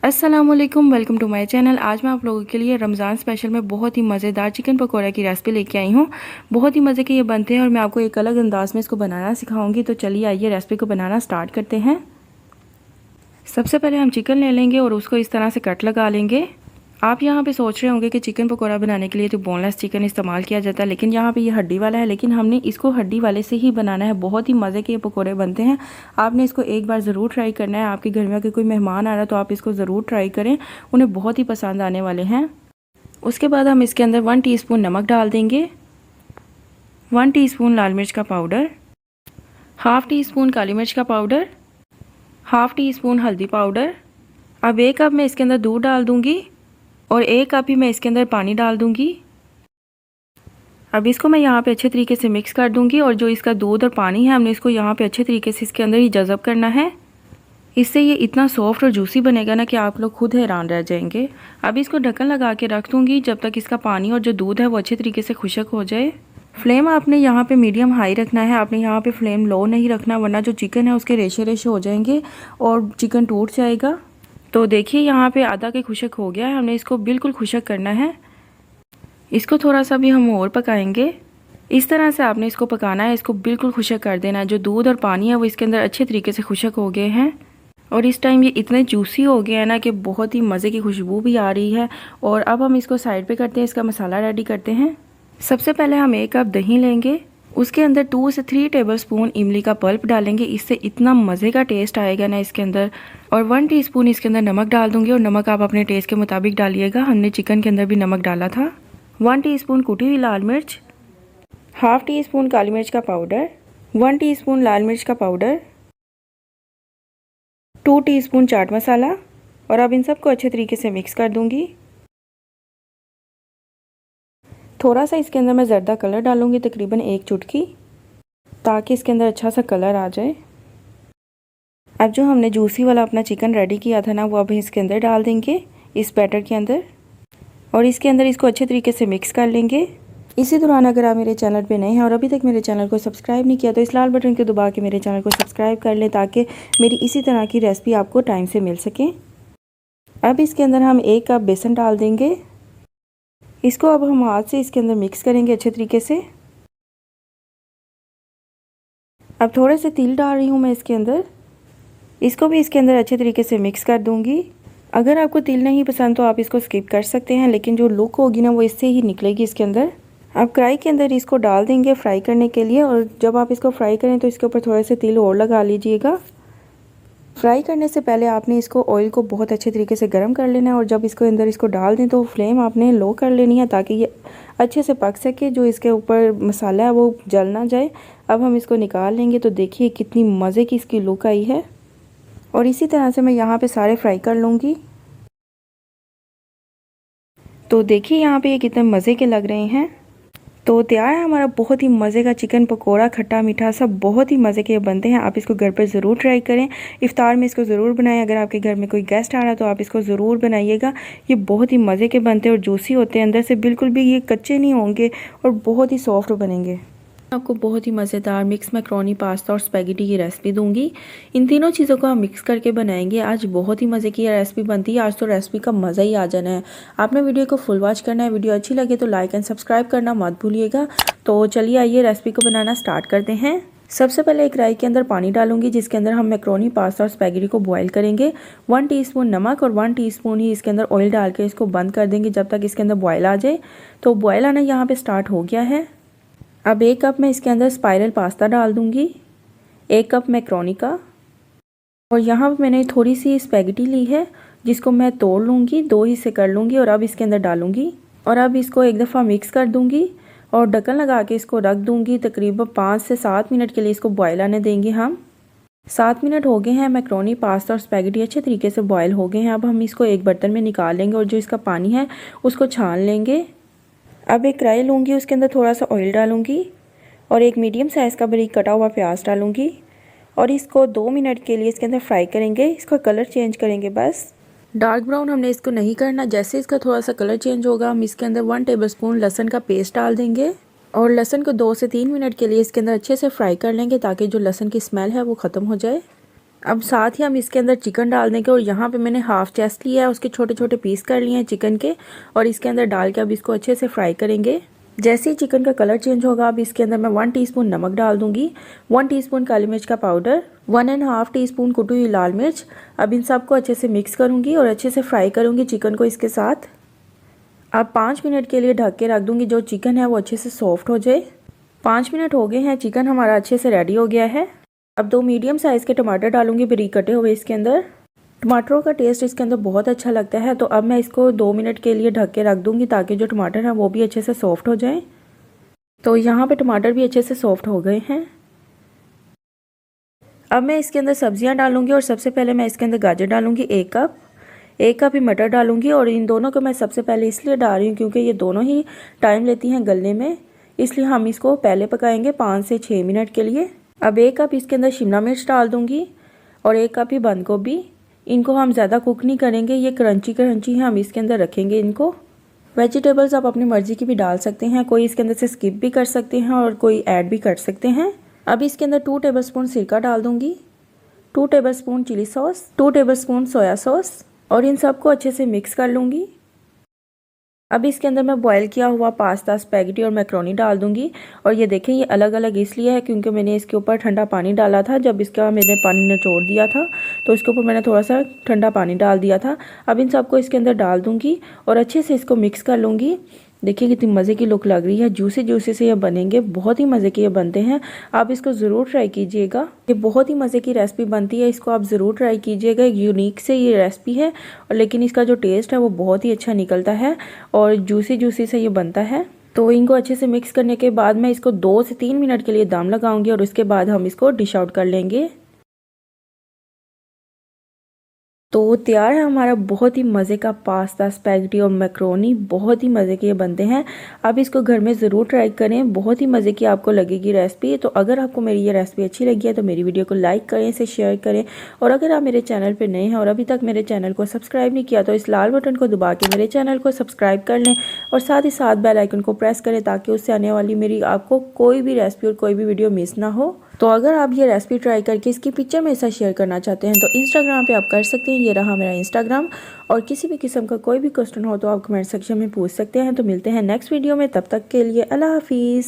अस्सलामुअलैकुम, welcome to my channel. आज मैं आप लोगों के लिए रमज़ान स्पेशल में बहुत ही मज़ेदार चिकन पकौड़ा की रेसिपी लेके आई हूँ। बहुत ही मज़े के ये बनते हैं और मैं आपको एक अलग अंदाज में इसको बनाना सिखाऊंगी। तो चलिए आइए रेसिपी को बनाना स्टार्ट करते हैं। सबसे पहले हम चिकन ले लेंगे और उसको इस तरह से कट लगा लेंगे। आप यहाँ पे सोच रहे होंगे कि चिकन पकौड़ा बनाने के लिए तो बोनलेस चिकन इस्तेमाल किया जाता है, लेकिन यहाँ पे ये हड्डी वाला है। लेकिन हमने इसको हड्डी वाले से ही बनाना है। बहुत ही मज़े के ये पकौड़े बनते हैं। आपने इसको एक बार ज़रूर ट्राई करना है। आपके घर में अगर कोई मेहमान आ रहा है तो आप इसको ज़रूर ट्राई करें, उन्हें बहुत ही पसंद आने वाले हैं। उसके बाद हम इसके अंदर 1 टीस्पून नमक डाल देंगे, 1 टीस्पून लाल मिर्च का पाउडर, हाफ़ टी स्पून काली मिर्च का पाउडर, हाफ़ टी स्पून हल्दी पाउडर। अब 1 कप मैं इसके अंदर दूध डाल दूँगी और 1 कप ही मैं इसके अंदर पानी डाल दूँगी। अब इसको मैं यहाँ पे अच्छे तरीके से मिक्स कर दूँगी और जो इसका दूध और पानी है हमने इसको यहाँ पे अच्छे तरीके से इसके अंदर ही जज़ब करना है। इससे ये इतना सॉफ्ट और जूसी बनेगा ना कि आप लोग खुद हैरान रह जाएंगे। अब इसको ढक्कन लगा के रख दूँगी जब तक इसका पानी और जो दूध है वो अच्छे तरीके से खुश्क हो जाए। फ्लेम आपने यहाँ पे मीडियम हाई रखना है। आपने यहाँ पे फ्लेम लो नहीं रखना, वरना जो चिकन है उसके रेशे रेशे हो जाएंगे और चिकन टूट जाएगा। तो देखिए यहाँ पे आधा के खुश्क हो गया है। हमने इसको बिल्कुल खुश्क करना है। इसको थोड़ा सा भी हम और पकाएंगे। इस तरह से आपने इसको पकाना है। इसको बिल्कुल खुश्क कर देना है। जो दूध और पानी है वो इसके अंदर अच्छे तरीके से खुश्क हो गए हैं और इस टाइम ये इतने जूसी हो गए हैं ना कि बहुत ही मज़े की खुशबू भी आ रही है। और अब हम इसको साइड पे करते हैं, इसका मसाला रेडी करते हैं। सबसे पहले हम 1 कप दही लेंगे, उसके अंदर 2 से 3 टेबलस्पून इमली का पल्प डालेंगे। इससे इतना मज़े का टेस्ट आएगा ना इसके अंदर। और 1 टीस्पून इसके अंदर नमक डाल दूँगी और नमक आप अपने टेस्ट के मुताबिक डालिएगा। हमने चिकन के अंदर भी नमक डाला था। 1 टीस्पून कुटी हुई लाल मिर्च, हाफ़ टी स्पून काली मिर्च का पाउडर, 1 टीस्पून लाल मिर्च का पाउडर, 2 टीस्पून चाट मसाला। और अब इन सबको अच्छे तरीके से मिक्स कर दूँगी। थोड़ा सा इसके अंदर मैं ज़र्दा कलर डालूँगी, तकरीबन 1 चुटकी, ताकि इसके अंदर अच्छा सा कलर आ जाए। अब जो हमने जूसी वाला अपना चिकन रेडी किया था ना, वो अब इसके अंदर डाल देंगे, इस बैटर के अंदर। और इसके अंदर इसको अच्छे तरीके से मिक्स कर लेंगे। इसी दौरान अगर आप मेरे चैनल पे नए हैं और अभी तक मेरे चैनल को सब्सक्राइब नहीं किया तो इस लाल बटन को दबा के मेरे चैनल को सब्सक्राइब कर लें, ताकि मेरी इसी तरह की रेसिपी आपको टाइम से मिल सके। अब इसके अंदर हम 1 कप बेसन डाल देंगे। इसको अब हम हाथ से इसके अंदर मिक्स करेंगे अच्छे तरीके से। अब थोड़े से तिल डाल रही हूँ मैं इसके अंदर। इसको भी इसके अंदर अच्छे तरीके से मिक्स कर दूँगी। अगर आपको तिल नहीं पसंद तो आप इसको स्किप कर सकते हैं, लेकिन जो लुक होगी ना वो इससे ही निकलेगी इसके अंदर। अब कढ़ाई के अंदर इसको डाल देंगे फ्राई करने के लिए। और जब आप इसको फ्राई करें तो इसके ऊपर थोड़े से तिल और लगा लीजिएगा। फ्राई करने से पहले आपने इसको ऑयल को बहुत अच्छे तरीके से गर्म कर लेना है। और जब इसको अंदर इसको डाल दें तो फ्लेम आपने लो कर लेनी है, ताकि ये अच्छे से पक सके। जो इसके ऊपर मसाला है वो जल ना जाए। अब हम इसको निकाल लेंगे तो देखिए कितनी मज़े की इसकी लुक आई है। और इसी तरह से मैं यहाँ पे सारे फ्राई कर लूँगी। तो देखिए यहाँ पे ये कितने मज़े के लग रहे हैं। तो तैयार है हमारा बहुत ही मज़े का चिकन पकोड़ा। खट्टा मीठा सब बहुत ही मज़े के बनते हैं। आप इसको घर पर ज़रूर ट्राई करें। इफ्तार में इसको ज़रूर बनाएं। अगर आपके घर में कोई गेस्ट आ रहा है तो आप इसको ज़रूर बनाइएगा। ये बहुत ही मज़े के बनते हैं और जूसी होते हैं अंदर से, बिल्कुल भी ये कच्चे नहीं होंगे और बहुत ही सॉफ्ट बनेंगे। आपको बहुत ही मज़ेदार मिक्स मैक्रोनी, पास्ता और स्पैगेटी की रेसिपी दूंगी। इन तीनों चीज़ों को हम मिक्स करके बनाएंगे। आज बहुत ही मज़े की रेसिपी बनती है। आज तो रेसिपी का मज़ा ही आ जाना है। आपने वीडियो को फुल वॉच करना है। वीडियो अच्छी लगे तो लाइक एंड सब्सक्राइब करना मत भूलिएगा। तो चलिए आइए रेसिपी को बनाना स्टार्ट करते हैं। सबसे पहले एक कढ़ाई के अंदर पानी डालूंगी, जिसके अंदर हम मैक्रोनी, पास्ता और स्पैगेटी को बॉईल करेंगे। 1 टीस्पून नमक और 1 टीस्पून ही इसके अंदर ऑयल डाल के इसको बंद कर देंगे जब तक इसके अंदर बॉयल आ जाए। तो बॉयल आना यहाँ पे स्टार्ट हो गया है। अब 1 कप मैं इसके अंदर स्पाइरल पास्ता डाल दूंगी, 1 कप मैक्रोनी का। और यहाँ पर मैंने थोड़ी सी स्पैगेटी ली है, जिसको मैं तोड़ लूँगी, 2 हिस्से कर लूँगी और अब इसके अंदर डालूँगी। और अब इसको एक दफ़ा मिक्स कर दूँगी और ढक्कन लगा के इसको रख दूँगी। तकरीबन 5 से 7 मिनट के लिए इसको बॉयल आने देंगे हम। 7 मिनट हो गए हैं। मैक्रोनी, पास्ता और स्पैगेटी अच्छे तरीके से बॉयल हो गए हैं। अब हम इसको एक बर्तन में निकाल लेंगे और जो इसका पानी है उसको छान लेंगे। अब एक कढ़ाई लूँगी, उसके अंदर थोड़ा सा ऑयल डालूँगी और एक मीडियम साइज़ का बारीक कटा हुआ प्याज डालूँगी। और इसको 2 मिनट के लिए इसके अंदर फ्राई करेंगे। इसका कलर चेंज करेंगे बस। डार्क ब्राउन हमने इसको नहीं करना। जैसे इसका थोड़ा सा कलर चेंज होगा हम इसके अंदर 1 टेबलस्पून लहसुन का पेस्ट डाल देंगे। और लहसुन को 2 से 3 मिनट के लिए इसके अंदर अच्छे से फ्राई कर लेंगे, ताकि जो लहसुन की स्मेल है वो ख़त्म हो जाए। अब साथ ही हम इसके अंदर चिकन डाल देंगे और यहाँ पे मैंने हाफ चेस्ट लिया है, उसके छोटे छोटे पीस कर लिए हैं चिकन के और इसके अंदर डाल के अब इसको अच्छे से फ्राई करेंगे। जैसे ही चिकन का कलर चेंज होगा अब इसके अंदर मैं 1 टीस्पून नमक डाल दूंगी, 1 टीस्पून काली मिर्च का पाउडर, 1.5 टीस्पून कुटी हुई लाल मिर्च। अब इन सबको अच्छे से मिक्स करूंगी और अच्छे से फ्राई करूंगी चिकन को इसके साथ। अब 5 मिनट के लिए ढक के रख दूंगी, जो चिकन है वो अच्छे से सॉफ्ट हो जाए। 5 मिनट हो गए हैं, चिकन हमारा अच्छे से रेडी हो गया है। अब 2 मीडियम साइज़ के टमाटर डालूंगी बारीक कटे हुए इसके अंदर। टमाटरों का टेस्ट इसके अंदर बहुत अच्छा लगता है, तो अब मैं इसको 2 मिनट के लिए ढक के रख दूंगी ताकि जो टमाटर है वो भी अच्छे से सॉफ्ट हो जाए। तो यहाँ पे टमाटर भी अच्छे से सॉफ्ट हो गए हैं। अब मैं इसके अंदर सब्जियां डालूंगी और सबसे पहले मैं इसके अंदर गाजर डालूंगी 1 कप ही मटर डालूंगी। और इन दोनों को मैं सबसे पहले इसलिए डाल रही हूँ क्योंकि ये दोनों ही टाइम लेती हैं गलने में, इसलिए हम इसको पहले पकाएंगे 5 से 6 मिनट के लिए। अब 1 कप इसके अंदर शिमला मिर्च डाल दूंगी और 1 कप ही बंद गोभी। इनको हम ज़्यादा कुक नहीं करेंगे, ये क्रंची क्रंची है, हम इसके अंदर रखेंगे इनको। वेजिटेबल्स आप अपनी मर्जी की भी डाल सकते हैं, कोई इसके अंदर से स्किप भी कर सकते हैं और कोई ऐड भी कर सकते हैं। अब इसके अंदर 2 टेबलस्पून सिरका डाल दूंगी, 2 tablespoon chilli sauce, 2 tablespoon soya sauce और इन सबको अच्छे से मिक्स कर लूँगी। अब इसके अंदर मैं बॉयल किया हुआ पास्ता, स्पैगेटी और मैक्रोनी डाल दूंगी। और ये देखें ये अलग अलग इसलिए है क्योंकि मैंने इसके ऊपर ठंडा पानी डाला था, जब इसका मैंने पानी निचोड़ दिया था तो इसके ऊपर मैंने थोड़ा सा ठंडा पानी डाल दिया था। अब इन सबको इसके अंदर डाल दूंगी और अच्छे से इसको मिक्स कर लूँगी। देखिए कितनी मज़े की लुक लग रही है, जूसी जूसी से ये बनेंगे, बहुत ही मज़े के ये बनते हैं। आप इसको ज़रूर ट्राई कीजिएगा, ये बहुत ही मज़े की रेसिपी बनती है, इसको आप ज़रूर ट्राई कीजिएगा। यूनिक से ये रेसिपी है और लेकिन इसका जो टेस्ट है वो बहुत ही अच्छा निकलता है और जूसी जूसी से ये बनता है। तो इनको अच्छे से मिक्स करने के बाद मैं इसको 2 से 3 मिनट के लिए दम लगाऊंगी और उसके बाद हम इसको डिश आउट कर लेंगे। तो तैयार है हमारा बहुत ही मज़े का पास्ता, स्पैगेटी और मैक्रोनी, बहुत ही मज़े के ये बनते हैं। आप इसको घर में ज़रूर ट्राई करें, बहुत ही मज़े की आपको लगेगी रेसिपी। तो अगर आपको मेरी ये रेसिपी अच्छी लगी है तो मेरी वीडियो को लाइक करें, इसे शेयर करें और अगर आप मेरे चैनल पर नए हैं और अभी तक मेरे चैनल को सब्सक्राइब नहीं किया तो इस लाल बटन को दबा के मेरे चैनल को सब्सक्राइब कर लें और साथ ही साथ बेल आइकन को प्रेस करें ताकि उससे आने वाली मेरी आपको कोई भी रेसिपी और कोई भी वीडियो मिस ना हो। तो अगर आप ये रेसिपी ट्राई करके इसकी पिक्चर मेरे साथ शेयर करना चाहते हैं तो इंस्टाग्राम पे आप कर सकते हैं, ये रहा मेरा इंस्टाग्राम। और किसी भी किस्म का कोई भी क्वेश्चन हो तो आप कमेंट सेक्शन में पूछ सकते हैं। तो मिलते हैं नेक्स्ट वीडियो में, तब तक के लिए अल्लाह हाफिज़।